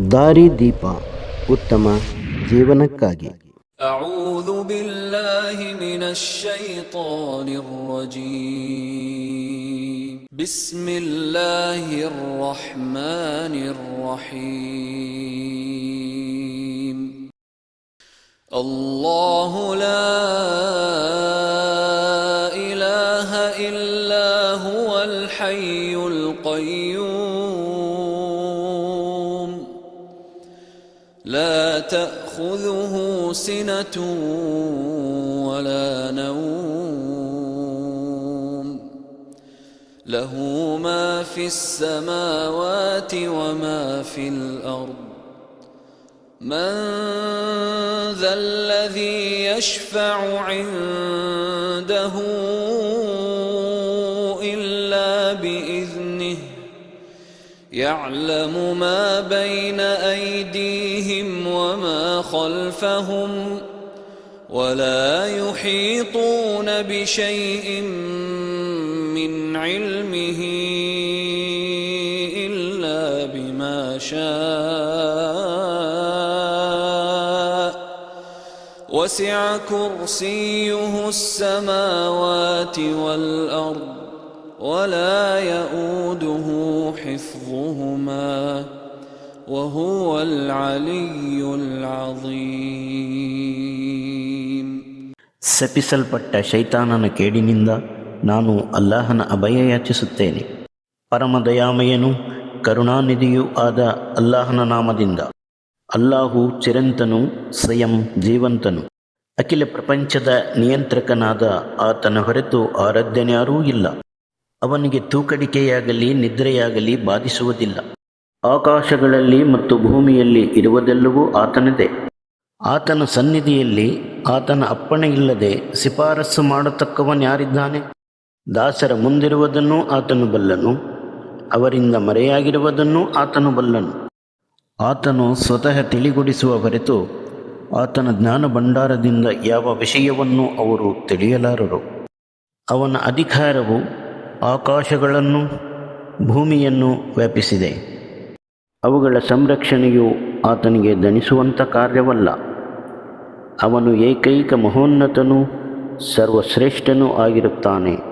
ದಾರಿದೀಪ ಉತ್ತಮ ಜೀವನಕ್ಕಾಗಿ. ಅಊದು ಬಿಲ್ಲಾಹಿ ಮಿನಶ್ ಶೈತಾನಿರ್ ರಜೀಮ್. ಬಿಸ್ಮಿಲ್ಲಾಹಿರ್ ರಹ್ಮಾನಿರ್ ರಹೀಮ್. ಅಲ್ಲಾಹು ಲಾ ಇಲಾಹ ಇಲ್ಲಾ ಹುವಲ್ ಹಯ್ಯುಲ್ ಕಯ್ಯೂಮ್. ಲಾ تأخذه سنة ولا نوم. له ما في السماوات وما في الأرض. من ذا الذي يشفع عنده إلا بإذنه. يعلم ما بين أيديهم وما خلفهم ولا يحيطون بشيء من علمه إلا بما شاء. وسع كرسيه السماوات والأرض ولا يؤوده حفظهما وهو العلي العظيم. ಶಪಿಸಲ್ಪಟ್ಟ ಶೈತಾನನ ಕೇಡಿನಿಂದ ನಾನು ಅಲ್ಲಾಹನ ಅಭಯ ಯಾಚಿಸುತ್ತೇನೆ. ಪರಮದಯಾಮಯನೂ ಕರುಣಾನಿಧಿಯೂ ಆದ ಅಲ್ಲಾಹನ ನಾಮದಿಂದ. ಅಲ್ಲಾಹು ಚಿರಂತನು, ಸ್ವಯಂ ಜೀವಂತನು. ಅಖಿಲ ಪ್ರಪಂಚದ ನಿಯಂತ್ರಕನಾದ ಆತನ ಹೊರತು ಆರಾಧ್ಯನ್ಯಾರೂ ಇಲ್ಲ. ಅವನಿಗೆ ತೂಕಡಿಕೆಯಾಗಲಿ ನಿದ್ರೆಯಾಗಲಿ ಬಾಧಿಸುವುದಿಲ್ಲ. ಆಕಾಶಗಳಲ್ಲಿ ಮತ್ತು ಭೂಮಿಯಲ್ಲಿ ಇರುವುದೆಲ್ಲವೂ ಆತನದೇ. ಆತನ ಸನ್ನಿಧಿಯಲ್ಲಿ ಆತನ ಅಪ್ಪಣೆ ಇಲ್ಲದೆ ಶಿಫಾರಸು ಮಾಡತಕ್ಕವನ್ಯಾರಿದ್ದಾನೆ? ದಾಸರ ಮುಂದಿರುವುದನ್ನು ಆತನು ಬಲ್ಲನು, ಅವರಿಂದ ಮರೆಯಾಗಿರುವುದನ್ನು ಆತನು ಬಲ್ಲನು. ಆತನು ಸ್ವತಃ ತಿಳಿಗೊಡಿಸುವ ಹೊರತು ಆತನ ಜ್ಞಾನ ಭಂಡಾರದಿಂದ ಯಾವ ವಿಷಯವನ್ನು ಅವರು ತಿಳಿಯಲಾರರು. ಅವನ ಅಧಿಕಾರವು ಆಕಾಶಗಳನ್ನು ಭೂಮಿಯನ್ನು ವ್ಯಾಪಿಸಿದೆ. ಅವುಗಳ ಸಂರಕ್ಷಣೆಯು ಆತನಿಗೆ ದಣಿಸುವಂಥ ಕಾರ್ಯವಲ್ಲ. ಅವನು ಏಕೈಕ ಮಹೋನ್ನತನೂ ಸರ್ವಶ್ರೇಷ್ಠನೂ ಆಗಿರುತ್ತಾನೆ.